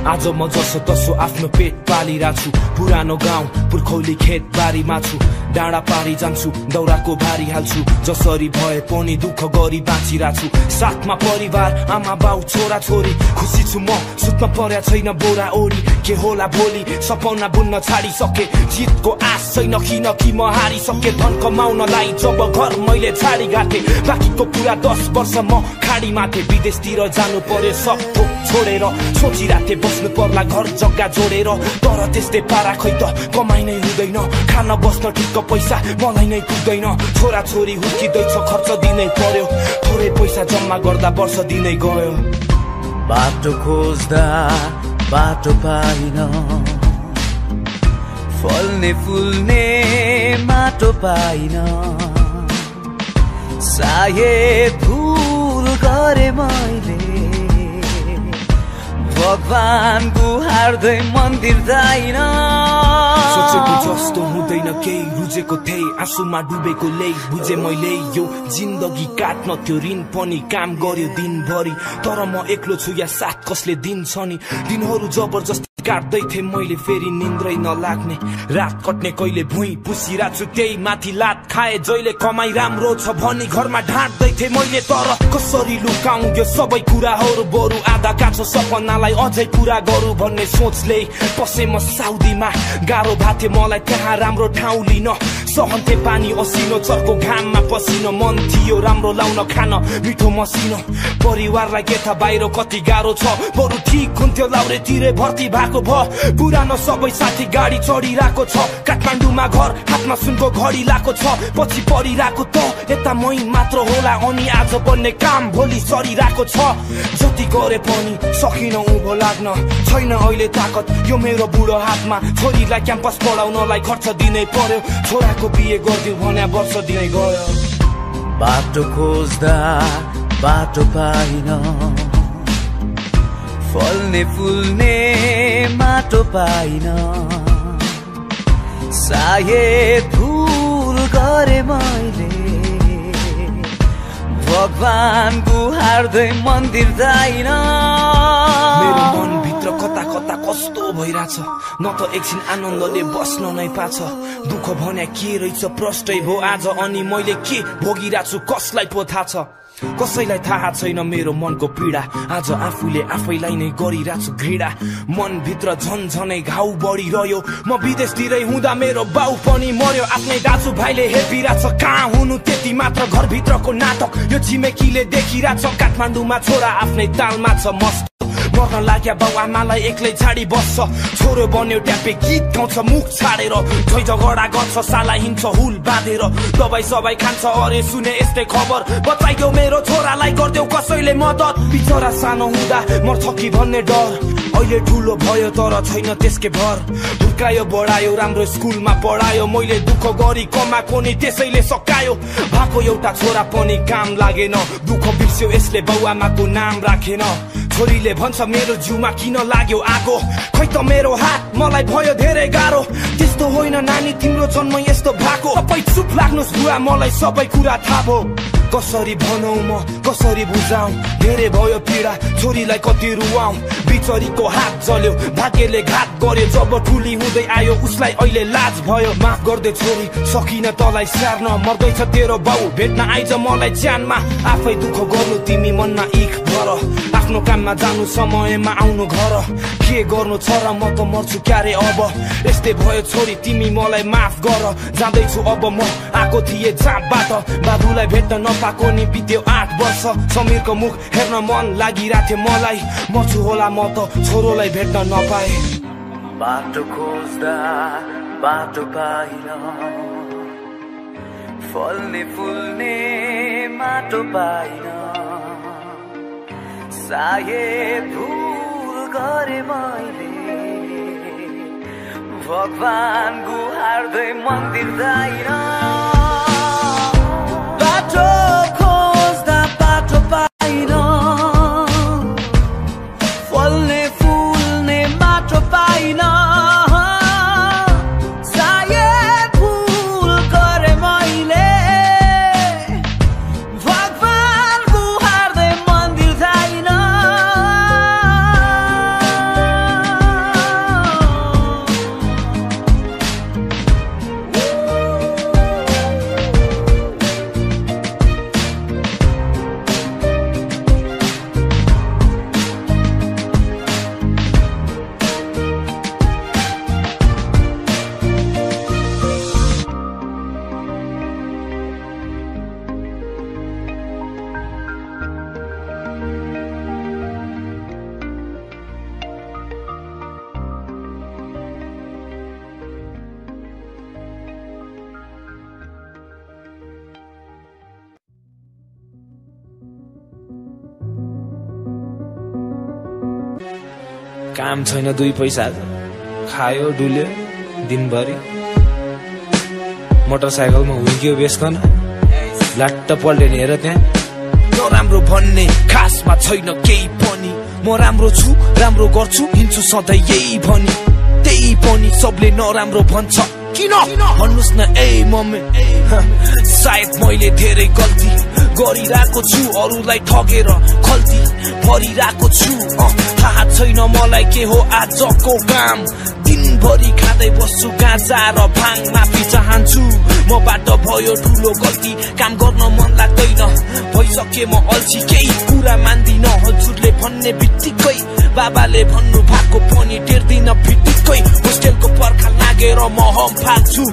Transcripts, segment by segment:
आज म जसो तसो आफ्नो पेट पालिरहेको छु। पुरानो गाउँ पुर्खौली खेत बारीमा छु। डाँडा पारी जान्छु, दौराको भारी हाल्छु। जसरी भए पनि दुःख गरी बाँचिरहेको छु। साथमा परिवार, आमा बाउ छोरा छोरी। खुसी छु म, सुत्न पर्या छैन बोरा ओढी। के होला भोलि सपना बुन्न छाडिसके। जितको आश छैन किनकि म हारिसके। धन कमाउनलाई जब घर मैले छाडी गाथे, बाँकीको पुरा 10 वर्ष म खाडी माथे। विदेशतिर जानु पर्यो सब थोक छोडेर, सोचिराथे बस्नु पर्ला घर जग्गा जोडेर। तर त्यस्तै पारा खै त कमाइ नै हुँदैन। खान बस्न ठिक्क पैसा मलाई नै पुग्दैन। छोरा छोरी हुर्किँदैछ खर्च दिनै पर्यो। थोरै पैसा जम्मा गर्दा वर्ष दिनै गयो। बाटो खोज्दा बाटो पाइन, फल्ने फुल्ने माटो पाइन। सायद भुल गरे मैले, भगवान गुहार्दै मन्दिर जाइन। सोचेको जस्तो हुँदैन केही, रुजेको थिएँ आँसुमा डुबेको लै। बुझे मैले यो जिन्दगी काट्न त्यो ऋण पनि काम गर्यो दिनभरि। तर म एक्लो छु या साथ कसले दिन्छ नि। दिनहरू जबरजस्ती काट्दै थिएँ मैले, फेरि निन्द्रै नलाग्ने। रात कट्ने कहिले भुइँ पुसिरहेको छु, त्यही माथि लात खाए जहिले। कमाइ राम्रो छ भनी घरमा ढाँट्दै थिएँ मैले। तर कसरी लुकाउँ यो सबै कुराहरू, बरु आधा काँचो सपनालाई अझै पुरा गरौँ भन्ने सोचले पसे म साउदीमा। गाह्रो भाथे मलाई त्यहाँ राम्रो ठाउँ लिन। सहन्थे पानी असिनो, चर्को घाममा पसिनो। मन थियो राम्रो लाउन खान मिठो मसिनो। परिवारलाई के थाहा बाहिर कति गाह्रो छ। बरु ठिक हुन्थ्यो लाउरेतिरै भर्ती भएको भ। पुरानो सबै साथी गाडी चढिरहेको छ। काठमाडौँमा घर हातमा सुनको घडी लाएको छ। पछि परिरहेको त यता मै मात्र होला। अनि आज बन्ने काम भोलि सरिरहेको छ। जति गरे पनि सकिन उँभो लाग्न, छैन अहिले ताकत यो मेरो बुढो हातमा। छोरीलाई क्याम्पस पढाउनलाई खर्च दिनै पर्यो। छोराको बिहे गरिदिउ भने वर्ष दिनै गयो। बाटो खोज्दा बाटो पाइन, फल्ने फुल्ने माटो पाइन। सायद भुल गरे मैले, भगवान गुहार्दै मन्दिर जाइन। मेरो मन भित्र कता कता कस्तो भइरहेछ। न त एकछिन आनन्दले बस्न नै पाछ। दुःख भन्या के रहेछ प्रष्टै भो आज। अनि मैले के भोगिरहेको छु कसलाई पो थाहा छ। कसैलाई थाहा छैन मेरो मनको पीडा। आज आफूले आफैलाई नै गरिरहेको छु घृणा। मन भित्र झन्झनै घाउ बढिरह्यो। म विदेशतिरै हुँदा मेरो बाउ पनि मर्यो। आफ्नै दाजु भाइले हेपिरहेछ कहाँ हुनु त्यति मात्र। घरभित्रको नाटक यो छिमेकीले देखिरहेछ। काठमाडौँमा छोरा आफ्नै तालमा छ मस्त। मर्न लाग्या बाउ आमालाई एक्लै छाडी बस्छ। छोरो बन्यो ट्यापे गीत गाउँछ मुख छाडेर। झै झगडा गर्छ साला हिँड्छ हुल बाँधेर। दबाई सबाई खान्छ अरे सुने यस्तै खबर। बचाइदेऊ मेरो छोरालाई गरिदेऊ कसैले मद्दत। बिचरा सानो हुँदा मर्छ कि भन्ने डर। अहिले ठुलो भयो तर छैन त्यसकै भर। हुर्कायो बढायो राम्रो स्कुलमा पढायो। मैले दुःख गरी कमाएको नि त्यसैले सकायो। भएको एउटा छोरा पनि काम लागेन। दुःख बिर्स्यो यसले बाउ आमाको नाम राखेन। छोरीले भन्छ मेरो जिउमा किन लाग्यो आगो। खै त मेरो हात मलाई भयो धेरै गाह्रो। त्यस्तो होइन नानी तिम्रो जन्म यस्तो भएको। तपाईँ चुप लाग्नुहोस् बुवा मलाई सबै कुरा थाहा भयो। कसरी भनौँ म कसरी बुझाउँ। धेरै भयो पीडा छोरीलाई कति रुवाउँ। बिचरीको हात जल्यो भाग्यले घात गर्यो। जब ठुली हुँदै आयो उसलाई अहिले लाज भयो। माफ गर्दै छोरी सकिन तँलाई स्याहार्न। मर्दैछ तेरो बाउ भेट्न आइज मलाई च्यानमा। आफै दुःख गर्नु तिमी मनमा इख भर। आफ्नो काममा जानु समयमा आउनु घर। के गर्नु छ र म त मर्छु क्यारे अब। यस्तै भयो छोरी तिमी मलाई माफ गर। जाँदैछु अब म आएको थिएँ जाँबाट। बाबुलाई भेट्न नपाएको नि बित्यो 8 वर्ष। समीरको मुख हेर्न मन लागिरहेथ्यो मलाई। मर्छु होला म त छोरोलाई भेट्न नपाए। बाटो खोज्दा बाटो पाइन, फल्ने फुल्ने माटो पाइन। सायद भुल गरे मैले, भगवान गुहार्दै मन्दिर जाइन। बाटो खोज्दा बाटो पाइन, फल्ने फुल्ने माटो पाइन। सायद भुल गरे मैले, भगवान गुहार्दै मन्दिर जाइन। काम छैन 2 पैसा खायो डुल्यो दिनभरि मोटरसाइकलमा हुर्क्यो बेस्कन लाट्ट पल्टेन हेर त्यहाँ नराम्रो भन्ने खासमा छैन केही पनि म राम्रो छु राम्रो गर्छु हिँड्छु सधैँ यही भनी त्यही पनि सबले नराम्रो भन्छ किन भन्नुस् न ए मम्मी सायद मैले धेरै गल्ती गरिरहेको छु अरूलाई ठगेर खल्ती भरिरहेको छु थाहा छैन मलाई के हो आजको काम दिनभरि खाँदै बस्छु गाँजा र भाङ माफी चाहन्छु मबाट भयो ठुलो गल्ती काम गर्न मन लाग्दैन भइसके म अल्छी केही कुरा मान्दिन हजुरले भन्ने बित्तिकै बाबाले भन्नु भएको पनि टेर्दिन फिटिकै होस्टेलको पर्खा लागेर म हम फाल्छु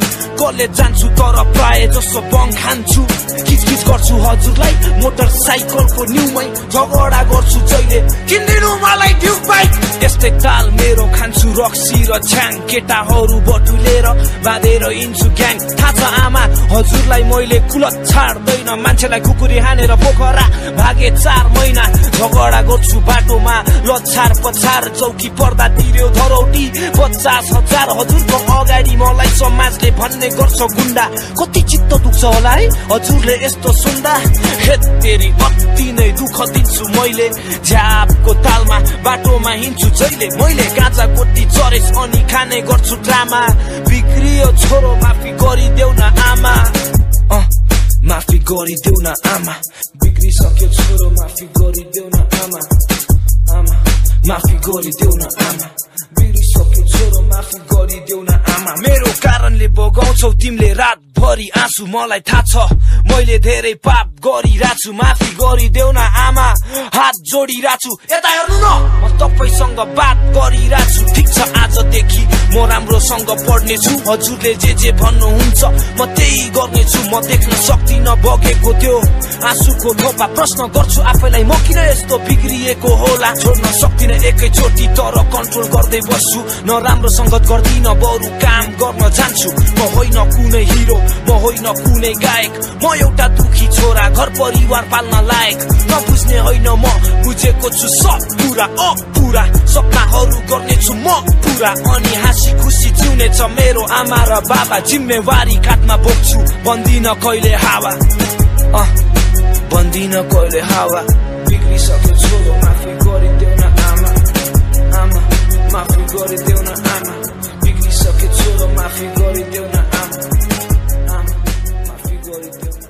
कलेज जान्छु तर प्राय जसो बङ खान्छु किचकिच गर्छु हजुरलाई मोटरसाइकलको न्युमै झगडा गर्छु जहिले किन्दिनु मलाई ड्युक बाइक यस्तै ताल मेरो खान्छु रक्सी र छ्याङ केटाहरू बटुलेर बाँधेर हिँड्छु ग्याङ थाहा छ आमा हजुरलाई मैले कुलत छाड्दैन मान्छेलाई कुकुरी हानेर पोखरा भागे 4 महिना झगडा गर्छु बाटोमा लछार पछार चौकी पर्दा तिर्यो धरौटी 50,000 हजुरको अगाडि मलाई समाजले भन्ने गर्छ गुण्डा कति चित्त दुख्छ होला है हजुरले यस्तो सुन्दा हेतेरी अति नै दुःख दिन्छु मैले झ्यापको तालमा बाटोमा हिँड्छु जहिले मैले गाँजा गोटी चरेस अनि खाने गर्छु ड्रामा बिग्रियो छोरो माफी गरिदेऊ न आमा माफी गरिदेऊ न आमा बिग्रिसक्यो छोरो माफी गरिदेऊ न आमा माफी गरिदेऊ न आमा बिग्रिसक्यो छोरो माफी गरिदेऊ न आमा मेरो कारणले बगाउँछौ तिमीले रातभरि आँसु मलाई थाहा छ मैले धेरै पाप गरिरहेछु माफी गरिदेऊ न आमा हात जोडिरहेछु यता हेर्नु न म तपाईसँग बात गरिरहेछु ठिक छ आजदेखि म राम्रोसँग पढ्नेछु हजुरले जे भन्नुहुन्छ म त्यही गर्नेछु म देख्न सक्दिन बगेको त्यो आँसुको थोपा प्रश्न गर्छु आफैलाई म किन यस्तो बिग्रिएको होला छोड्न सक्दिन एकैचोटि तर कन्ट्रोल गर्दै बस्छु नराम्रो संगत गर्दिन बरु काम गर्न जान्छु म होइन कुनै हिरो म होइन कुनै गायक म एउटा दुखी छोरा घर परिवार पाल्न लायक नबुझ्ने होइन म बुझेको छु सब पुरा पुरा सपनाहरू गर्नेछु म पुरा अनि हाँसी खुसी जिउनेछ मेरो आमा र बाबा जिम्मेवारी काठमा बोक्छु बन्दिन कहिले हावा बन्दिन कहिले हावा बिग्रिसक्यो छोरो माफी गरिदेऊ न आमा माफी गरिदेऊ न आमा बिग्रिसक्यो छोरो माफी गरिदेऊ न आमा माफी गरिदेऊ न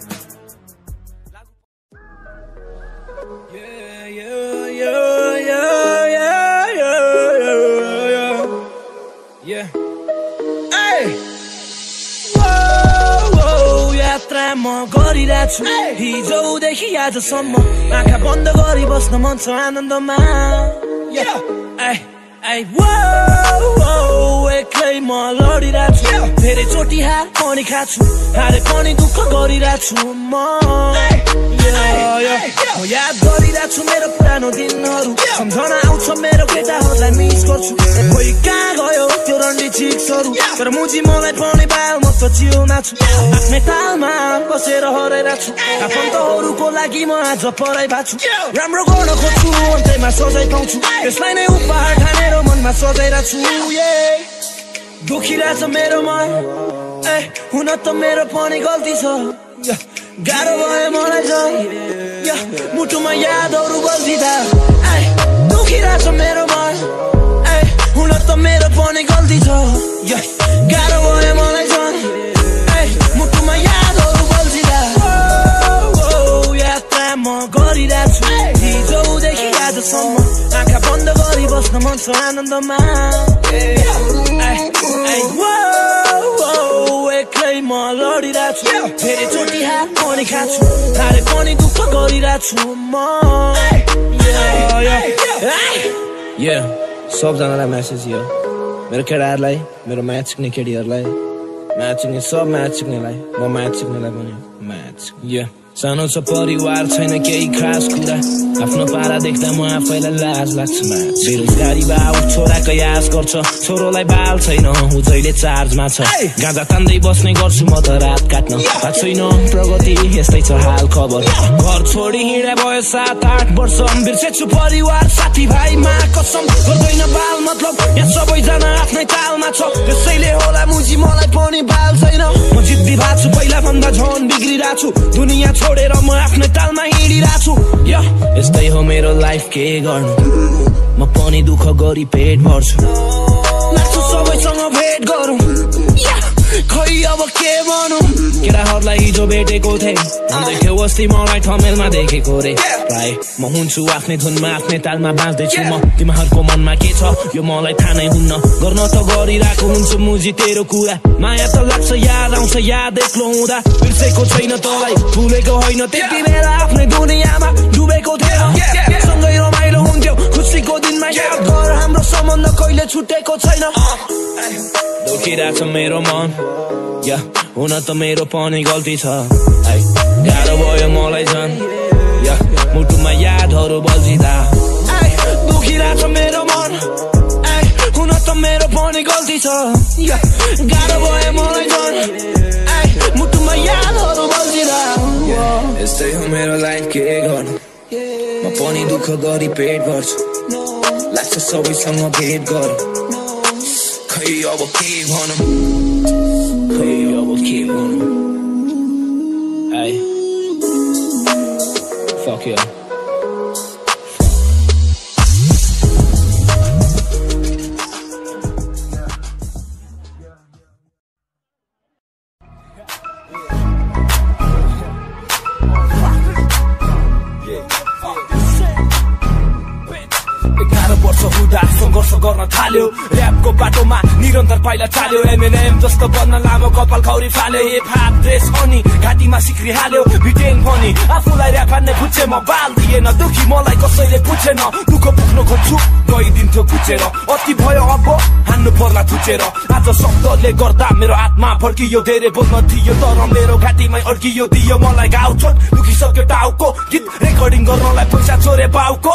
यात्रा म गरिरहेछु हिजोदेखि आजसम्म आँखा बन्द गरी बस्न मन छ आनन्दमा एक्लै म लडिरहेछु धेरै चोटि हार पनि खाछु हारे पनि दुःख गरिरहेछु म याद गरिरहेछु मेरो पुरानो दिनहरू सम्झना आउँछ मेरो केटाहरूलाई मिस गर्छु खोइ कहाँ गयो त्यो रन्डी चिक्सहरू तर मुजी मलाई पनि बाल म त चिउना छु आफ्नै तालमा बसेर हराइरहेछु आफन्तहरूको लागि म आज पढाइ भएको छु राम्रो गर्न खोज्छु अन्त्यमा सजाय पाउँछु यसलाई नै उपहार ठानेर मनमा सजाइरहेछु दुखिरहेछ मेरो मन हुन त मेरो पनि गल्ती छ गाह्रो भयो मलाई झन् मुटुमा यादहरू बल्झिँदा दुखिरहेछ मेरो मन हुन त मेरो पनि गल्ती छ गाह्रो भयो मलाई झन् मुटुमा यादहरू बल्झिँदा यात्रा म गरिरहेछु हिजोदेखि आजसम्म आँखा बन्द गरी बस्न मन छ आनन्दमा एक्लै म लडिरहेछु धेरै चोटि हार पनि खाछु हारे पनि दुःख गरिरहेछु म सबजनालाई म्यासेज यो मेरो केटाहरूलाई मेरो म्याच सिक्ने केटीहरूलाई म्याच सिक्ने सब म्याच सिक्नेलाई म म्याच सिक्नेलाई पनि म्याच सानो छ परिवार छैन केही खास कुरा आफ्नो पारा देख्दा म आफैलाई लाज लाग्छ बेरोजगारी बाउ छोराको यास गर्छ छोरोलाई बाल छैन उ जहिले चार्जमा छ गाँजा तान्दै बस्ने गर्छु म त रात काट्न थाहा छैन प्रगति यस्तै छ हाल खबर घर छोडी हिँडे भयो 7-8 वर्ष बिर्सेछु परिवार साथीभाइ मा कसम गर्दैन बाल मतलब यहाँ सबैजना आफ्नै तालमा छ त्यसैले होला मुजी मलाई पनि बाल छैन म जिद्दी भएको छु पहिला भन्दा झन् बिग्रिरहेको छु दुनियाँ छोडेर म आफ्नै तालमा हिँडिरहेको छु यस्तै हो मेरो लाइफ के गर्नु म पनि दुःख गरी पेट भर्छु लाग्छु सबैसँग भेट गरौँ खै अब के भनौँ केटाहरूलाई हिजो भेटेको थिएँ भन्दै थियो अस्ति मलाई ठमेलमा देखेको रे प्राय म हुन्छु आफ्नै धुनमा आफ्नै तालमा बाँच्दैछु म तिमीहरूको मनमा के छ यो मलाई थाहा नै हुन्न गर्न त गरिरहेको हुन्छु मुजी तेरो कुरा माया त लाग्छ याद आउँछ याद एक्लो हुँदा बिर्सेको छैन तँलाई भुलेको होइन त्यति बेला आफ्नै दुनियाँमा डुबेको थिएन सँगै रमाइलो हुन्थ्यो खुसीको दिनमा याद गर हाम्रो सम्बन्ध कहिले छुटेको छैन दुखिरहेछ मेरो मन हुन त मेरो पनि गल्ती छ गाह्रो भयो मलाई झन् मुटुमा यादहरू बल्झिँदा दुखिरहेछ मेरो मन हुन त मेरो पनि गल्ती छ गाह्रो भयो मलाई झन् मुटुमा यादहरू बल्झिँदा यस्तै हो मेरो लाइफ के गर्नु म पनि दुःख गरी पेट भर्छु लाग्छ सबैसँग भेट गरौँ खै अब के भनौँ खै अब के भनौँ Hey Fuck yeah संघर्ष गर्न थाल्यो र्यापको बाटोमा निरन्तर पाइला चाल्यो एमएनएम जस्तो बन्न लामो कपाल खौरी फाल्यो हिपहप ड्रेस अनि घाँटीमा सिक्री हाल्यो भिटेन पनि आफूलाई र्याप हान्ने पुछे म बाल दिएन दुखी मलाई कसैले पुछेन दुःख पुग्न खोज्छु गइदिन्थ्यो खुचेर अति भयो अब हान्नु पर्ला थुचेर आज शब्दले गर्दा मेरो आत्मा फर्कियो धेरै बोल्न थियो तर मेरो घाँटीमै अड्कियो दियो मलाई घाउ चोट दुखिसक्यो टाउको गीत रेकर्डिङ गर्नलाई पैसा चोरे बाउको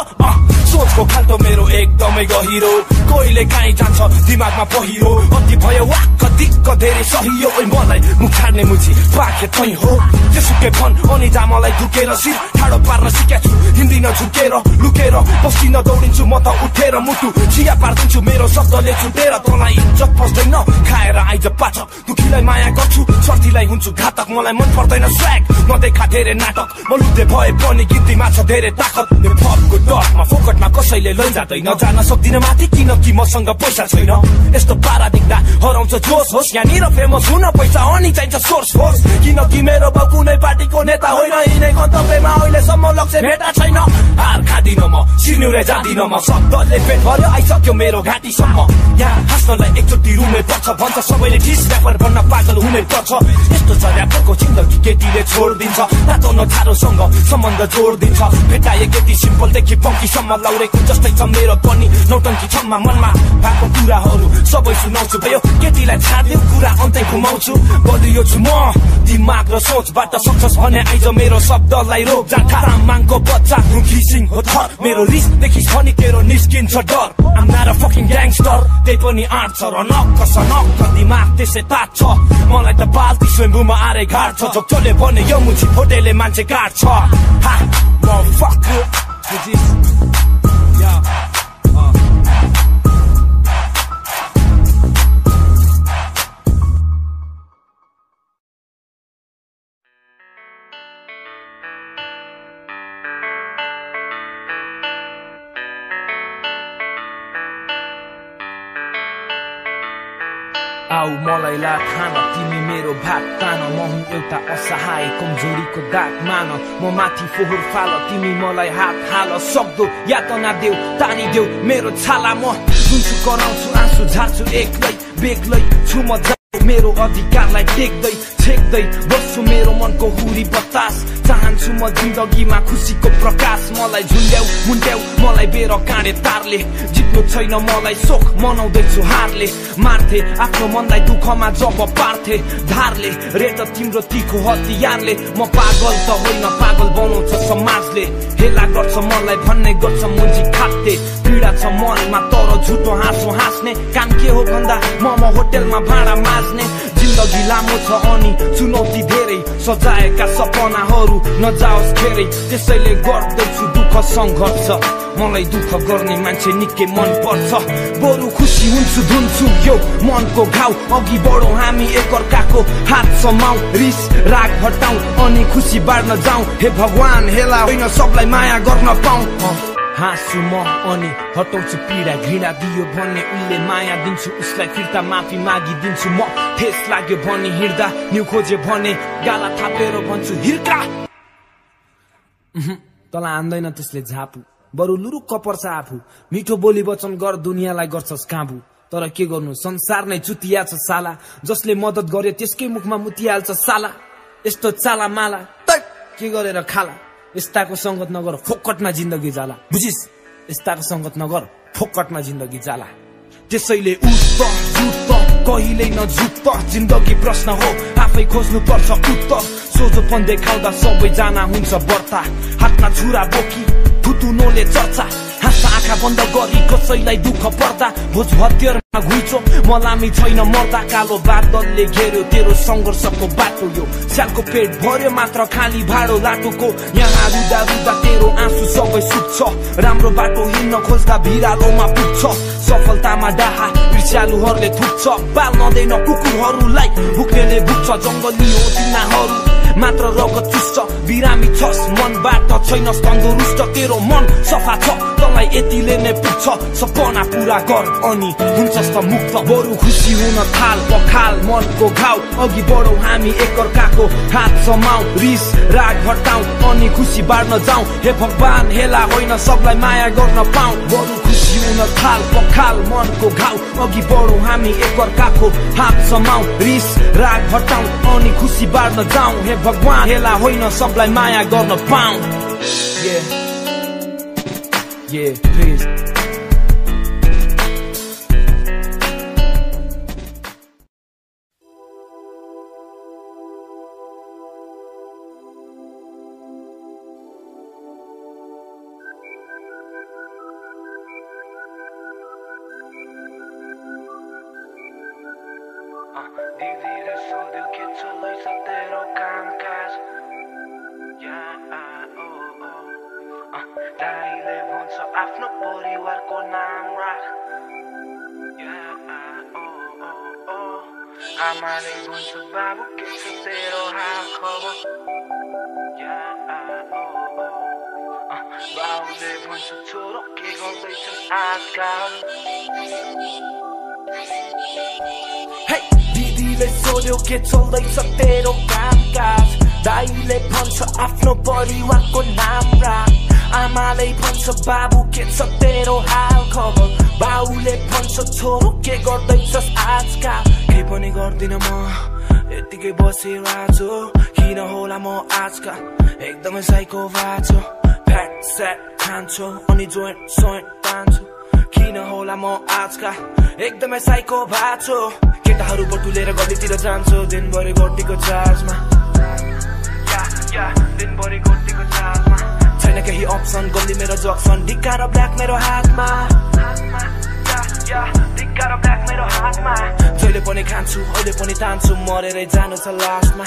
सोचको खाल्टो मेरो एकदमै गहिरो कोहीले काहीँ जान्छ दिमागमा पहिरो अति भयो वाक्क दिक्क धेरै सही हो मलाई मुख छाड्ने मुची पाखे तै हो त्यसुकै फन अनि जा मलाई दुखेर सिर ठाडो पार्न सिकेछु हिँड्दिन झुकेर लुकेर बस्दिन दौडिन्छु म त उठेर मुटु चिया पार्दिन्छु मेरो शब्दले छुटेर तँलाई इज्जत पस्दैन खाएर आइज पाठक दुखीलाई माया गर्छु सर्तीलाई हुन्छु घातक मलाई मन पर्दैन स्वैग नदेखा धेरै नाटक म लुते भए पनि गिन्तीमा छ धेरै ताकत मेरो फपको डरमा फोकटमा कसैले लैजाँदैन जान सक्दिन माथि किनकि मसँग पैसा छैन यस्तो पारा देख्दा हराउँछ जोस होस् यहाँनिर फेमस हुन पैसा अनि चाहिन्छ सोर्स फोर्स किनकि मेरो बाउ कुनै पार्टीको नेता होइन यिनै गन्तव्यमा अहिलेसम्म लक्ष्य भेटा छैन हार खादिन म सिर्निउरे जाँदिन म शब्दले पेट भर्यो आइसक्यो मेरो घाँटीसम्म यहाँ हाँस्नलाई एकचोटि रुने पर्छ भन्छ सबैले ठिस ऱ्यापर बन्न पागल हुने पर्छ यस्तो छ ऱ्यापरको जिन्दगी केटीले छोडिदिन्छ तातो नछारोसँग सम्बन्ध जोडिदिन्छ भेटाए केटी सिम्पलदेखि पङ्कीसम्म लौरेको जस्तै छ मेरो पनि नौटङ्की छम्मा मनमा भएको कुराहरू सबै सुनाउँछु भयो केटीलाई छाड्दियो कुरा अन्तै घुमाउँछु बलियो छु म दिमाग र सोचबाट सक्छस् भने आइज मेरो शब्दलाई रोक जाठा तामाङको बच्चा घिसिङ हो थर मेरो रिस देखिस् भने तेरो निस्किन्छ डर I'm not a fucking gangster त्यही पनि आँट छ र नक्क सनक्क दिमाग त्यसै तात छ मलाई त बाल्टी स्वयम्भूमा आरे घाट छ झोक्चोले भने यो मुछी फोटेले मान्छे काट्छ हा motherfucker आऊ मलाई ला खान तिमी मेरो भात तान म हुँ एउटा असहाय कमजोरीको दाग मान म माथि फोहोर फाल तिमी मलाई हात हाल सक्दो यातना देऊ तानी देऊ मेरो छाला म जुन्छु कराउँछु आँसु झार्छु एक्लै बेग्लै छु म मेरो अधिकारलाई टेक्दै छेक्दै बस्छु मेरो मनको हुरी बतास चाहन्छु म जिन्दगीमा खुसीको प्रकाश मलाई झुन्ड्याउ मुन्ट्याउ मलाई बेर काँडे तारले जित्नु छैन मलाई सोख मनाउँदैछु हारले मार्थे आफ्नो मनलाई दुःखमा जब पार्थे धारले रे त तिम्रो तीखो हतियारले म पागल त होइन पागल बनाउँछ समाजले हेला गर्छ मलाई भन्ने गर्छ मुजी खाते पीडा छ मनमा तर झुटो हाँसो हाँस्ने काम के हो भन्दा म होटेलमा भाडा माझ्ने जिन्दगी लामो छ अनि चुनौती धेरै सजाएका सपनाहरू नजाओस् खेरै त्यसैले गर्दैछु दुःख सङ्घर्ष मलाई दुःख गर्ने मान्छे निकै मन पर्छ बरु खुसी हुन्छु धुन्छु यो मनको घाउ अघि बढौँ हामी एकअर्काको हात समाउ रिस राग हटाउ अनि खुसी बाँड्न जाउँ हे भगवान हेला होइन सबलाई माया गर्न पाऊँ हाँसु म अनि हटाउँछु पीडा घृणा दियो भन्ने उनले माया दिन्छु उसलाई फिर्ता माफी मागिदिन्छु म ठेस लाग्यो भने हिँड्दा न्यु खोजे भने गाला थापेर भन्छु हिर्का तँलाई आउँदैन त्यसले झापु बरु लुरुक्क पर्छ आफू मिठो बोली वचन गर दुनियाँलाई गर्छस् काबु तर के गर्नु संसार नै चुतिया छ साला जसले मद्दत गर्यो त्यसकै मुखमा मुतिहाल्छ साला यस्तो चाला माला के गरेर खाला यस्ताको संगत नगर फोकटमा जिन्दगी जाला बुझिस यस्ताको संगत नगर फोकटमा जिन्दगी जाला त्यसैले उठ झुट कहिल्यै नझुट जिन्दगी प्रश्न हो आफै खोज्नु पर्छ उत्तर सोझोपन देखाउँदा सबैजना हुन्छ बर्ता हातमा छुरा बोकी फुतुनोले चर्चा हाँस्दा आँखा बन्द गरी कसैलाई दुःख पर्दा भोज हतियारमा घुइँचो मलामी छैन मर्दा कालो बादलले घेर्यो तेरो सङ्घर्षको बाटो यो स्यालको पेट भर्यो मात्र खाली भाडो लाटोको यहाँ रुदा रुदा तेरो आँसु सबै सुक्छ राम्रो बाटो हिँड्न खोज्दा भिरालोमा पुग्छ सफलतामा डाहा ईर्ष्यालुहरूले थुक्छ बाल नदैन कुकुरहरूलाई भुक्नेले भुक्छ जङ्गली हो तिनीहरू मात्र रगत चुस्छ बिरामी छस् मनबाट छैनस् तन्दुरुस्त तेरो मन सफा छ तँलाई यतिले नै पुग्छ सपना पुरा गर अनि हुन्छस् त मुक्त बरु खुसी हुन थाल पखाल मनको घाउ अघि बढौँ हामी एकअर्काको हात समाउ रिस राग हटाउ अनि खुसी बाँड्न जाउँ हे भगवान हेला होइन सबलाई माया गर्न पाऊँ बरु खुसी हुन थाल पखाल मनको घाउ अघि बढौँ हामी एकअर्काको हात समाउ रिस राग हटाउ अनि खुसी बाँड्न जाउँ हे भगवान हेला होइन सबलाई माया गर्न पाऊँ Yeah, please. दिदीले सोध्यो के चल्दैछ तेरो कामकाज दाइले भन्छ आफ्नो परिवारको नाम राख आमाले भन्छ बाबु के छ तेरो हाल खबर बाबुले भन्छ छोरो के गर्दैछ आजकल दिदीले सोध्यो के चल्दैछ तेरो कामकाज दाइले भन्छ आफ्नो परिवारको नाम राख आमाले भन्छ बाबु के छ तेरो हाल खबर बाउले भन्छ छोरो के गर्दैछस् आजकल केही पनि गर्दिन म यतिकै बसिरहेछु किन होला म आजकल एकदमै साइको भएको फ्याट स्याट खान्छु अनि जोइन्ट सोइन्ट तान्छु किन होला म आजकल एकदमै साइको भएको केटाहरू बटुलेर गल्लीतिर जान्छु दिनभरि गोटीको चार्जमा दिनभरि गोटीको चार्जमा छैन केही अप्सन गल्ली मेरो जक्सन ढिक्का र ब्ल्याक मेरो हातमा ढिक्का र ब्ल्याक मेरो हातमा जहिले पनि खान्छु अहिले पनि तान्छु मरेरै जानु छ लास्टमा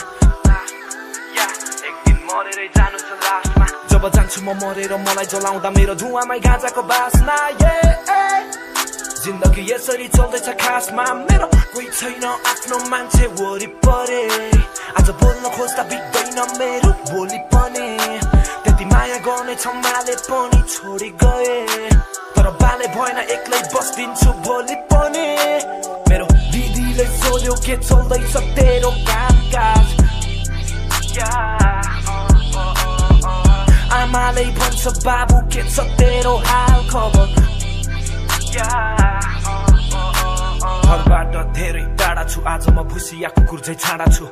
एक दिन मरेरै जानु छ लास्टमा जब जान्छु म मरेर मलाई जलाउँदा मेरो धुवामै गाँजाको बासना जिन्दगी यसरी चल्दैछ खासमा मेरो कोही छैन आफ्नो मान्छे वरिपरि आज बोल्न खोज्दा बित्दैन मेरो भोलि पनि त्यति माया गर्ने छम्माले पनि छोडी गए तर बाले भएन एक्लै बस्दिन्छु भोलि पनि मेरो दिदीले सोध्यो के चल्दैछ तेरो कामकाज आमाले भन्छ बाबु के छ तेरो हाल खबर घरबाट धेरै टाढा छु आज म भुसिया कुकुर झै छाडा छु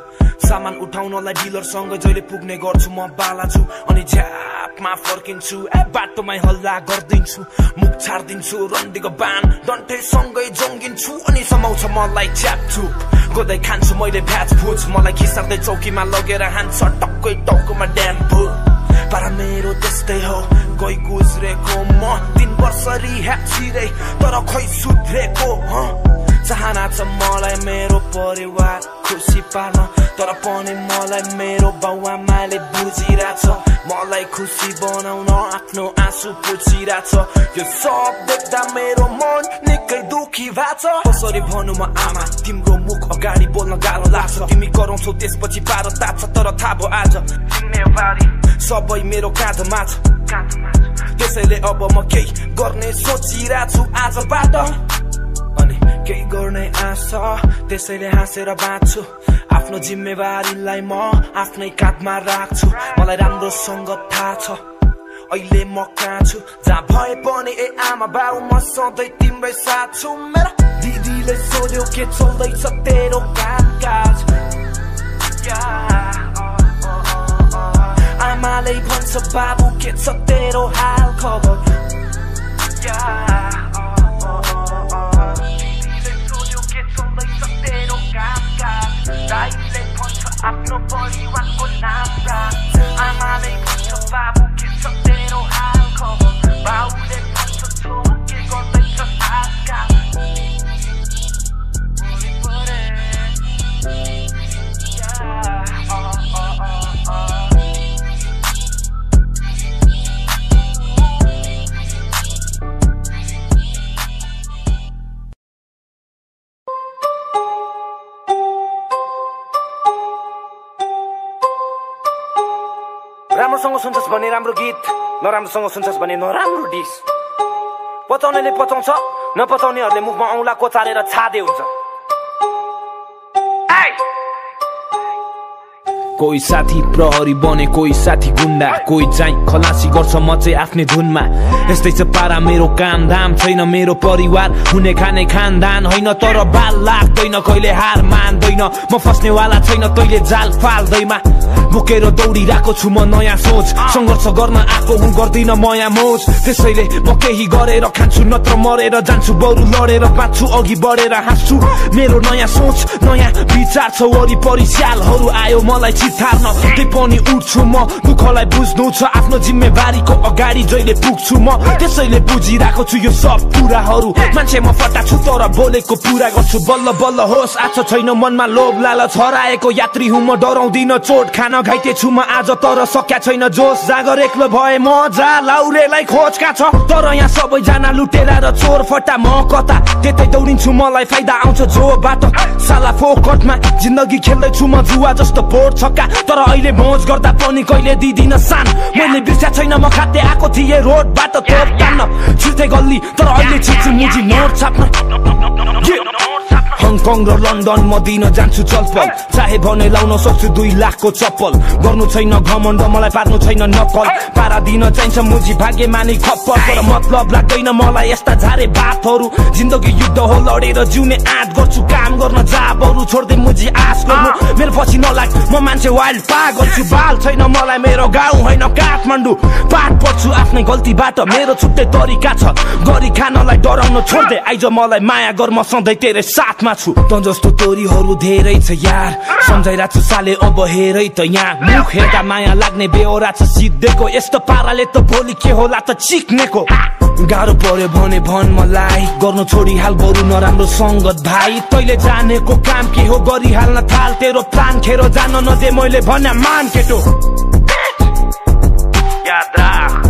सामान उठाउनलाई डिलरसँग जहिले पुग्ने गर्छु म बालाजु अनि झ्यापमा फर्किन्छु बाटोमै हल्ला गर्दिन्छु मुख छाड्दिन्छु रन्डीको बान डन्ठेसँगै जोङ्गिन्छु अनि समाउँछ मलाई च्याप्छु गोदै खान्छु मैले भ्याज भुज मलाई खिसार्दै चौकीमा लगेर हान्छ टक्कै टाउकोमा ड्याम भु पारा मेरो त्यस्तै हो कोही गुज्रेको म 3 वर्ष रिह्याब छिरे तर खै सुध्रेको चाहना छ मलाई मेरो परिवार खुसी पार्न तर पनि मलाई मेरो बाउआमाले बुझिरहेछ मलाई खुसी बनाउन आफ्नो आँसु पुछिरहेछ यो सब देख्दा मेरो मन निकै दुखी भएको छ कसरी भनौँ म आमा तिम्रो मुख अगाडि बोल्न गाह्रो लाग्छ तिमी कराउँछौ त्यसपछि पारो तात्छ तर थाहा भयो आज जिम्मेवारी सबै मेरो काँधमा छ त्यसैले अब म केही गर्ने सोचिरहेछु आजबाट अनि केही गर्ने आशा त्यसैले हाँसेर बाँच्छु आफ्नो जिम्मेवारीलाई म आफ्नै काँधमा राख्छु मलाई राम्रोसँग थाहा छ अहिले म कहाँ छु जहाँ भए पनि ए आमा बाउ म सधैँ तिम्रै साथ छु मेरो दिदीले सोध्यो के चल्दैछ तेरो कामकाज आमाले भन्छ बाबु के छ तेरो हाल खबर दाइले भन्छ आफ्नो परिवारको नाम राख आमाले भन्छ बाबु के छ तेरो हाल खबर बाउले भन्छ छोरा के गर्दैछ आजकाल राम्रोसँग सुन्छस् भने राम्रो गीत नराम्रोसँग सुन्छस् भने नराम्रो डिस पचाउनेले पचाउँछ नपचाउनेहरूले मुखमा औँला कोचारेर छादे हुन्छ कोही साथी प्रहरी बने कोही साथी गुण्डा कोही चाहिँ खलासी गर्छ म चाहिँ आफ्नै धुनमा यस्तै छ पारा मेरो काम धाम छैन मेरो परिवार हुने खाने खानदान होइन तर बाल लाग्दैन कहिले हार मान्दैन म फस्नेवाला छैन तैले जाल फाल्दैमा बोकेर दौडिरहेको छु म नयाँ सोच सङ्घर्ष गर्न आएको हुँ गर्दिन मया मोज त्यसैले म केही गरेर खान्छु नत्र मरेर जान्छु बरु लडेर बाँच्छु अघि बढेर हाँस्छु मेरो नयाँ सोच नयाँ विचार छ वरिपरि स्यालहरू आयो मलाई चितार्न त्यही पनि उठ्छु म दुःखलाई बुझ्नु छ आफ्नो जिम्मेवारीको अगाडि जहिले पुग्छु म त्यसैले बुझिरहेको छु यो सब कुराहरू मान्छे म फटा छु तर बोलेको पुरा गर्छु बल्ल बल्ल होस् आज छैन मनमा लोभ लालच हराएको यात्री हुँ म डराउँदिन चोट खान घाइते छु म आज तर सक्या छैन जोस जागर एक्लो भए म जा लाउरेलाई खोजका छ तर यहाँ सबैजना लुटेरा र चोर फटा म कता त्यतै दौडिन्छु मलाई फाइदा आउँछ जोबाट साला फोकटमा जिन्दगी खेल्दैछु म जुवा जस्तो बोर्ड छक्का तर अहिले मोज गर्दा पनि कहिले दिदिन सान मैले बिर्स्या छैन म खाते आएको थिएँ रोडबाट तोप तान्न छिर्थे गल्ली तर अहिले छिर्छु मुजी नोट छाप्न हङकङ र लन्डन म दिन जान्छु चलपल चाहे भने लाउन सक्छु 2 लाखको चप्पल गर्नु छैन घमण्ड मलाई पार्नु छैन नक्कल पारा दिन चाहिन्छ मुजी भाग्य मानि खप्पल तर मतलब लाग्दैन मलाई यस्ता झारे बातहरू जिन्दगी युद्ध हो लडेर जिउने आँट गर्छु काम गर्न जा बरु छोड्दै मुजी आश गर्नु मेरो पछि नलाग म मान्छे वाइल्ड पागल छु बाल छैन मलाई मेरो गाउँ होइन काठमाडौँ पाठ पढ्छु आफ्नै गल्तीबाट मेरो छुट्टै तरिका छ गरी खानलाई डराउन छोड्दे आइज मलाई माया गर म सधैँ तेरै साथमा छु त जस्तो तोरीहरू धेरै छ यार सम्झाइरहेको छु साले अब हेरै त यहाँ मुख हेर्दा माया लाग्ने बेहोरा छ सिद्धेको यस्तो पाराले त भोलि के होला त चिक्नेको गाह्रो पर्यो भने भन मलाई गर्नु छोडिहाल बरु नराम्रो सङ्गत भाइ तैले जानेको काम के हो गरिहाल्न थाल तेरो प्राण खेरो जान नदे मैले भन्या मान केटो याद राख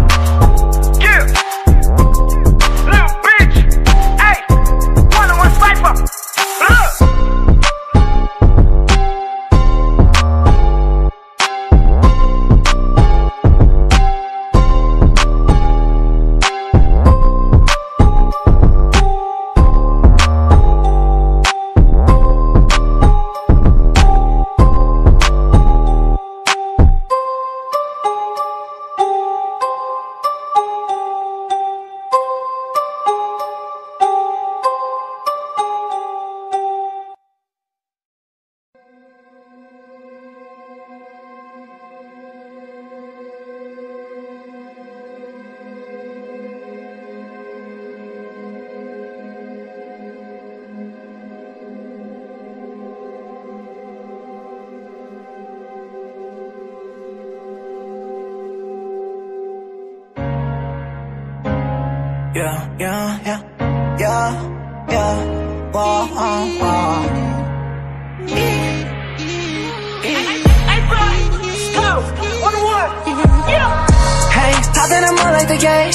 Hey, 다들 मलाई त gay.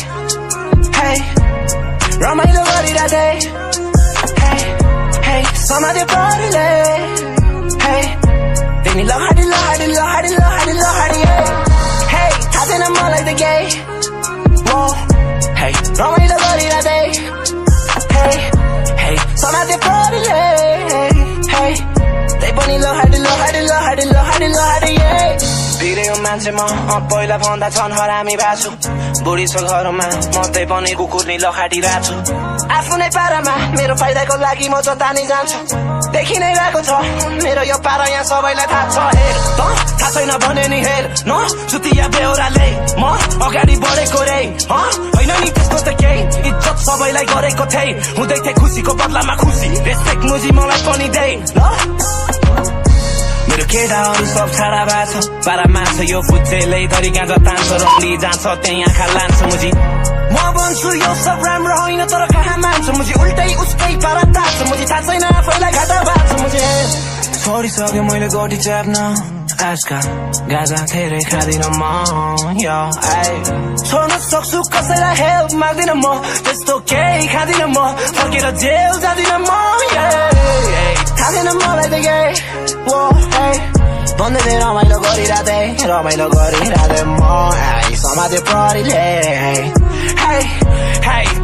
Hey, रमाइलो गरिरहेथे. Hey, hey, समाधि परिले. Hey, तिमी लहरी लहरी लहरी लहरी लहरी. Hey, थाहा छैन मलाई त gay. Whoa, hey, रमाइलो गरिरहेथे. Hey, hey, समाधि परिले. Hey, त्यही पनि लहरी लहरी लहरी लहरी लहरी. बिग्रेको मान्छे म पहिला भन्दा छन् हरामी बाछु बुढी छ घरमा म त्यही पनि कुकुर नि लखाटिरहेको छु आफ्नै पारामा मेरो फाइदाको लागि म जता नि जान्छु देखि नै रहेको छ मेरो यो पारा यहाँ सबैलाई थाहा छ हेर त थाहा छैन भने नि हेर न सुतिया बेहोराले म अगाडि बढेको रे होइन नि त्यस्तो त केही इज्जत सबैलाई गरेको थिएँ हुँदै थिएँ खुसीको बदलामा खुसी रेस्पेक्ट मुजी मलाई पनि दे ल मेरो केटाहरू सब छाडा भएको छ पारामा छ यो फुच्चेले धरी गाँजा तान्छ रौली जान्छ त्यही आँखा लान्छ मुजी म भन्छु यो सब राम्रो होइन तर कहाँ मान्छ मुजी उल्टै उसकै पारा तान्छ मुजी थाहा छैन आफैलाई घाटा भएको छ मुजी छोडिसक्यो मैले गोटी च्याप्न आजकल गाँजा धेरै खाँदिन म छोड्न सक्छु कसैलाई हेल्प माग्दिन म त्यस्तो केही खाँदिन म फर्केर जेल जाँदिन म थाहा छैन मलाई त भन्दै रमाइलो गरिरहेथे म समाधि परिले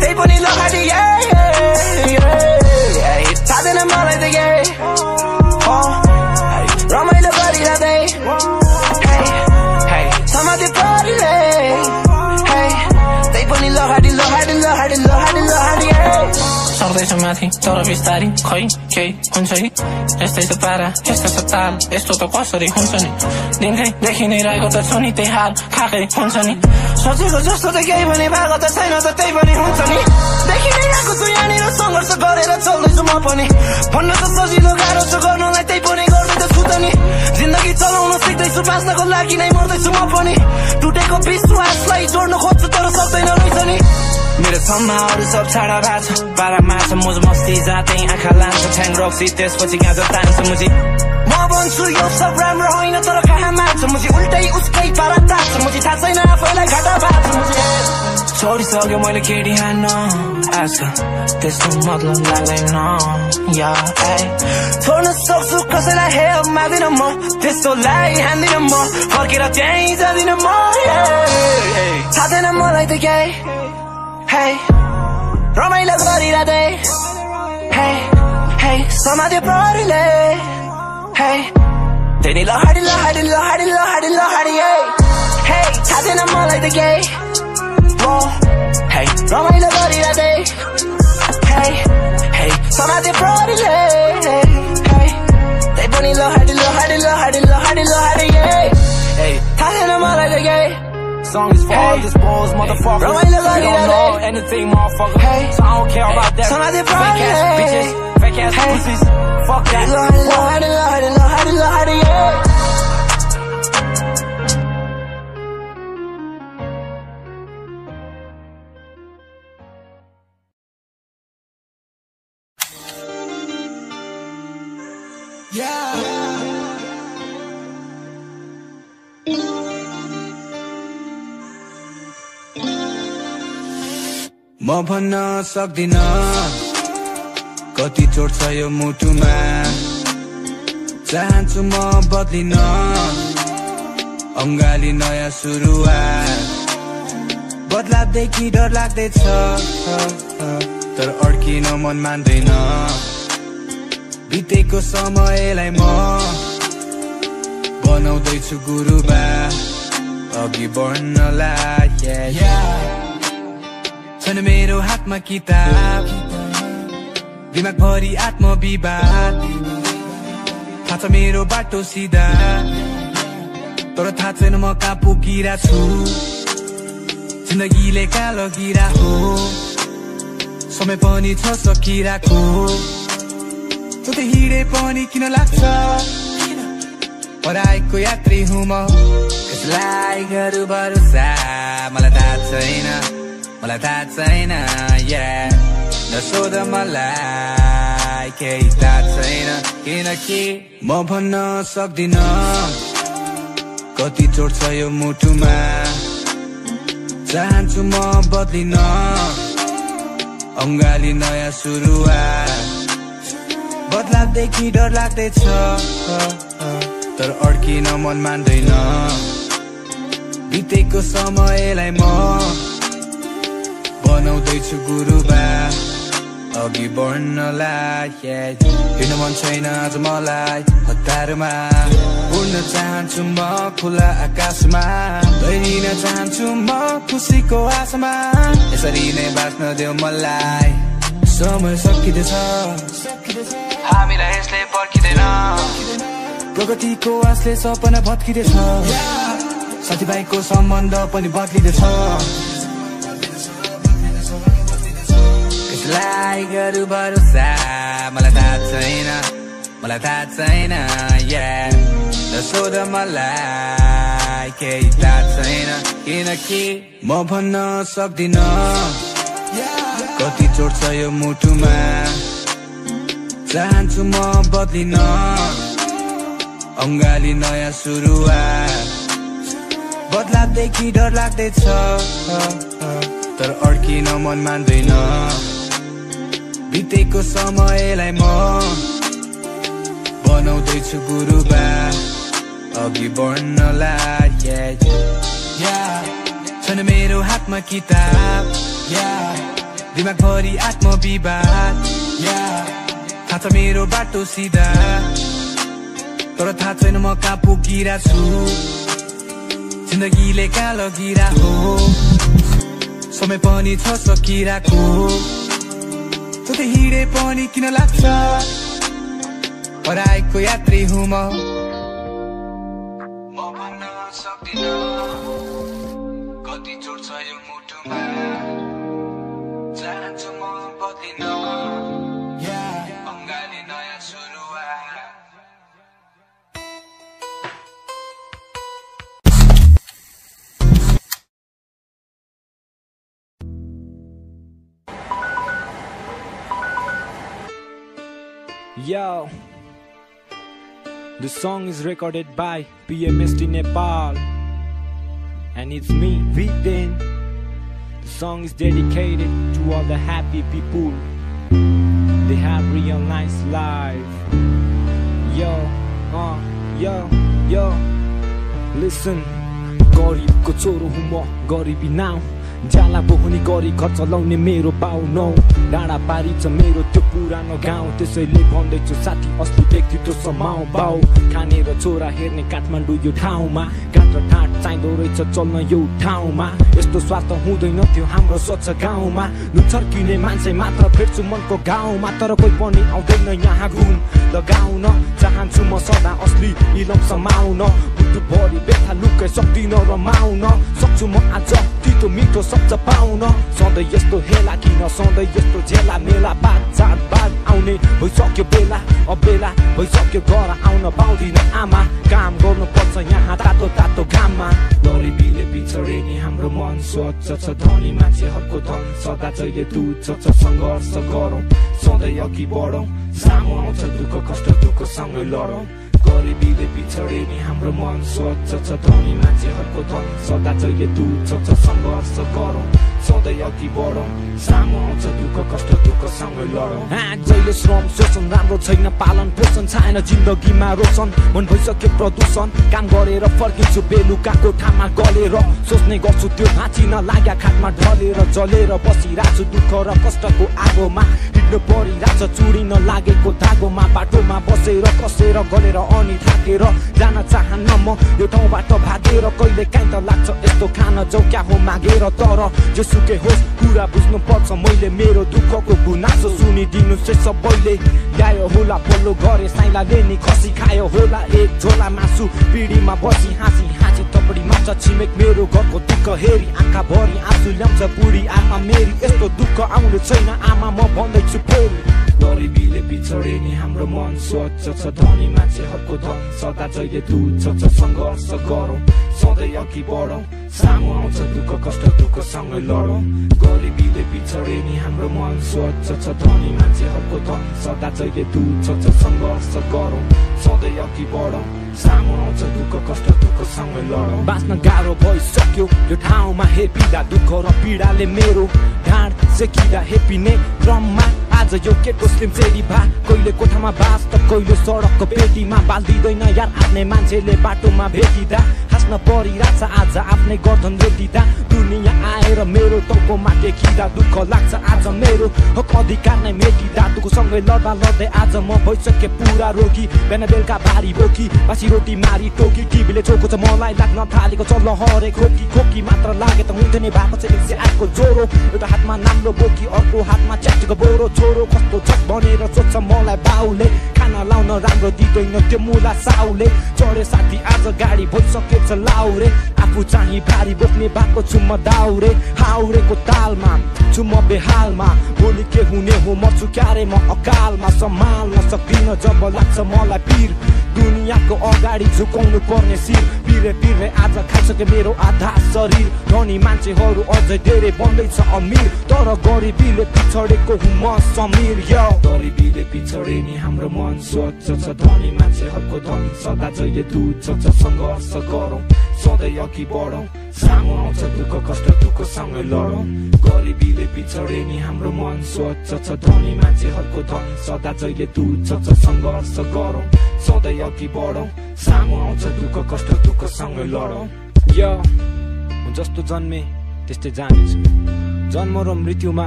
त्यही पनि लखाटी थाहा छैन मलाई त रमाइलो गरिरहेथे समाधि परिले त्यही पनि लखाटी लखाटी लखाटी लखाटी लखाटी सक्दैछ माथि तर बिस्तारी खै केही हुन्छ नि यस्तै त पारा यस्तो त ताल यस्तो त कसरी हुन्छ नि दिनैदेखि नै रहेको त छु नि त्यही हाल खाएकै हुन्छ नि सोचेको जस्तो त केही पनि भएको त छैन त त्यही पनि हुन्छ नि देखि नै रहेको छु यहाँनिर सङ्घर्ष गरेर चल्दैछु म पनि भन्न त सजिलो गाह्रो छ गर्नलाई त्यही पनि गर्दै छु त नि जिन्दगी चलाउन सिक्दैछु बाँच्नको लागि नै मर्दैछु म पनि टुटेको विश्वासलाई जोड्न खोज्छु तर सक्दैन रहेछ नि मेरो सम्माहरू सब छाडा भएको छ पारामा छ मोज मस्ती जाँदै आँखा लान्छ ठ्याङ रक्सी त्यसपछि गाँजा तान्छ मुजी म भन्छु यो सब राम्रो होइन तर कहाँ मान्छ मुजी उल्टै उसकै पारा तान्छ मुजी थाहा छैन आफैलाई घाटा भएको छ मुजी छोडिसक्यो मैले केटी हान्न आजकल त्यस्तो मतलब लाग्दैन छोड्न सक्छु कसैलाई हेल्प माग्दिन म त्यस्तोलाई हान्दिन म फर्केर त्यहीँ जाँदिन म थाहा छैन मलाई त रमाइलो गरिरहेथे समाधि परिले त्यही लहरी लहरी लहरी लहरी लहरी थाहा छैन मलाई त रमाइलो गरिरहेथे समाधि परिले त्यही पनि लहरी लहरी लहरी लहरी लहरी थाहा छैन मलाई त Song is for all these balls, motherfuckers. They don't know anything, motherfucker. So I don't care about that. Fake ass bitches, fake ass pussies. Fuck that. म भन्न सक्दिन कति चोट छ यो मुटुमा चाहन्छु म बदलिन अङ्गाली नयाँ सुरुवात बदलादेखि डर लाग्दैछ तर अड्किन मन मान्दैन बितेको समयलाई म बनाउँदैछु गुरुबा अघि बढ्नलाई छन् मेरो हातमा किताब दिमाग भरि आत्मविवाद थाहा छ मेरो बाटो सिधा तर थाहा छैन म कहाँ पुगिरा छु जिन्दगीले कहाँ लगिरा हो समय पनि छ सकिराको जति हिँडे पनि किन लाग्छ पराएको यात्री हुँ म कसलाई गरौँ भरोसा मलाई थाहा छैन मलाई थाहा छैन नसोध मलाई केही थाहा छैन किनकि म भन्न सक्दिन कति चोट छ यो मुटुमा चाहन्छु म बदलिन अङ्गाली नयाँ सुरुवात बदलादेखि डर लाग्दैछ तर अड्किन मन मान्दैन बितेको समयलाई म बनाउँदैछु गुरुबा अघि बढ्नलाई हिँड्न मन छैन आज मलाई हतारमा उड्न चाहन्छु म खुला आकाशमा लैलिन चाहन्छु म खुसीको आशामा यसरी नै बाँच्न देऊ मलाई समय सकिँदैछ हामीलाई यसले पर्खिँदैन प्रगतिको आशले सपना भत्किँदैछ साथीभाइको सम्बन्ध पनि बदलिँदैछ कसलाई गरौँ भरोसा मलाई थाहा छैन नसोध मलाई केही थाहा छैन किनकि म भन्न सक्दिन कति चोट छ यो मुटुमा चाहन्छु म बदलिन अङ्गाली नयाँ सुरुवात बदलादेखि डर लाग्दैछ तर अड्किन मन मान्दैन बितेको समयलाई म बनाउँदैछु गुरुबा अघि बढ्नलाई छैन मेरो हातमा किताब दिमागभरि आत्मविवाद थाहा छ मेरो बाटो सिधा तर थाहा छैन म कहाँ पुगिरा छु जिन्दगीले कहाँ लगिरा हो समय पनि छ सकिराको जति हिँडे पनि किन लाग्छ हराएको यात्री हुँ म भन्न सक्दिन कति चोट छ यो मुटुमा चाहन्छु म बदलिन अङ्गाली नयाँ सुरुवात Yo, the song is recorded by PMST Nepal and it's me, Vidin. The song is dedicated to all the happy people. They have realized life. Yo, listen. Garib ko choro hu ma, garibi now. जाला बोहुनी गरी घर चलाउने मेरो बाउ नौ डाँडा पारी छ मेरो त्यो पुरानो गाउँ त्यसैले भन्दैछु साथी असली व्यक्तित्व समाउ बाउ खाने र छोरा हेर्ने काठमाडौँ यो ठाउँमा गाँठ र ठाँट चाहिँदो रहेछ चल्न यो ठाउँमा यस्तो स्वार्थ हुँदैन थियो हाम्रो स्वच्छ गाउँमा लुछर्किने मान्छे मात्र भेट्छु मनको गाउँमा तर कोही पनि आउँदैन यहाँ घुम लगाउन चाहन्छु म सदा असली इलम समाउन बुद्धभरि व्यथा लुकै सक्दिन रमाउन सक्छु म आज तितो मिठो सक्छ पाउन सधैँ यस्तो हेला किन सधैँ यस्तो झेला मेला बात चाडबाड आउने भइसक्यो बेला अबेला भइसक्यो घर आउन पाउँदिन आमा काम गर्नुपर्छ यहाँ तातो तातो घाममा गरिबीले बिछोडे नि हाम्रो मन स्वच्छ छ धनी मान्छेहरूको धन सदा जहिले दुध छ सङ्घर्ष गरौँ सधैँ अघि बढौँ सामु आउँछ दुःख कष्ट दुःखसँगै लडौँ गरिबीले बिछोडे नि हाम्रो मन स्वच्छ छ धनी मान्छेहरूको धन सदा जहिले दुध छ सङ्घर्ष गरौँ सधैँ अघि बढौँ सामु आउँछ दुःख कष्ट दुःखसँगै लडौँ जहिले श्रम शोषण राम्रो छैन पालन पोषण छैन जिन्दगीमा रोशन मन भइसक्यो प्रदूषण काम गरेर फर्किन्छु बेलुकाको ठाउँमा गलेर सोच्ने गर्छु त्यो भाँचिन लाग्या खाटमा ढलेर जलेर बसिरहेछु दुःख र कष्टको आगोमा हिँड्नु परिरहेछ चुडिन लागेको धागोमा बाटोमा बसेर कसेर गलेर अनि थाकेर जान चाहन्न म यो ठाउँबाट भागेर कहिले काहीँ त लाग्छ यस्तो खान जाउ क्या हो मागेर तर जेसुकै होस् कुरा बुझ्नु पर्छ मैले मेरो दुःखको गुनासो सुनिदिनु से सबैले ल्यायो होला पल्लो गरे साइलाले नि खसी खायो होला एक झोला मासु पिँढीमा बसी हाँसी हाँसी तपडी माछ छिमेक मेरो घरको दुःख हेरी आँखा भरि आँसु ल्याउँछ बुढी आमा मेरी यस्तो दुःख आउने छैन आमा म भन्दैछु फेरि गरिबीले बिछोडे नि हाम्रो मन स्वच्छ छ धनी मान्छेहरूको धन सदा जहिले तुच्छ छ सङ्घर्ष गरौँ सधैँ अघि बढौँ सामु आउँछ दुःख कष्ट दुःखसँगै लडौँ गरिबीले बिछोडे नि हाम्रो मन स्वच्छ छ धनी मान्छेहरूको धन सदा जहिले तुच्छ छ सङ्घर्ष गरौँ सधैँ अघि बढौँ सामु आउँछ दुःख कष्ट दुःखसँगै लडौँ बाँच्न गाह्रो भइसक्यो यो ठाउँमा हेपिँदा दुःख र पीडाले मेरो ढाड सेकिँदा हेपिने क्रममा आज यो केटको स्लिम चेरी भा कहिले कोठामा बास त कहिले सडकको पेटीमा बाल्दिँदैन यार आफ्नै मान्छेले बाटोमा भेटिँदा हाँस्न परिरहेछ आज आफ्नै गर्दन रेटिँदा दुनियाँ आएर मेरो टाउकोमा टेकिँदा दुःख लाग्छ आज मेरो हक अधिकार नै मेटिँदा दुःखसँगै लड्दा लड्दै आज म भइसके पुरा रोगी बिहान बेलुका भारी बोकी बासी रोटी मारी टोकी टिभीले चोको छ मलाई लाग्न थालेको छ लहरे खोकी खोकी मात्र लागे त हुन्थ्यो नि भएको छ 108 को ज्वरो एउटा हातमा नाम्रो बोकी अर्को हातमा च्याटेको बोरो छोरो कस्तो छ भनेर सोध्छ मलाई बाउले खाना लाउन राम्रो दिँदैन त्यो मुला साउले चढे साथी आज गाडी भइसकेछ लाउरे आफू चाहिँ भारी बोक्ने भएको छु म दाउरे हाउरेको तालमा छु म बेहालमा भोलि के हुने हो मर्छु क्यारे म अकालमा सम्हाल्न सक्दिन जब लाग्छ मलाई पीर दुनियाँको अगाडि झुकाउनु पर्ने शिर पिरे पिरे आज खाइसके मेरो आधा शरीर धनी मान्छेहरू अझै धेरै बन्दैछ अमीर तर गरिबीले पिछडेको हुँ म समीर यो गरिबीले पिछडे नि हाम्रो मन स्वच्छ छ धनी मान्छेहरूको धन सदा जहिले तुच्छ छ सङ्घर्ष गरौँ सधैँ अघि बढौँ सामु आउँछ दुःख कष्ट दुःखसँगै लडौँ गरिबीले पिछडे नि हाम्रो मन स्वच्छ छ धनी मान्छेहरूको धन सदा जहिले तुच्छ छ सङ्घर्ष गरौँ सधैँ अघि बढौँ सामु आउँछ दुःख कष्ट दुःखसँगै लडौँ यो जस्तो जन्मे त्यस्तै जानेछु जन्म र मृत्युमा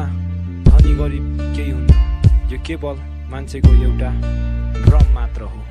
धनी गरिब केही हुन्न यो केवल मान्छेको एउटा भ्रम मात्र हो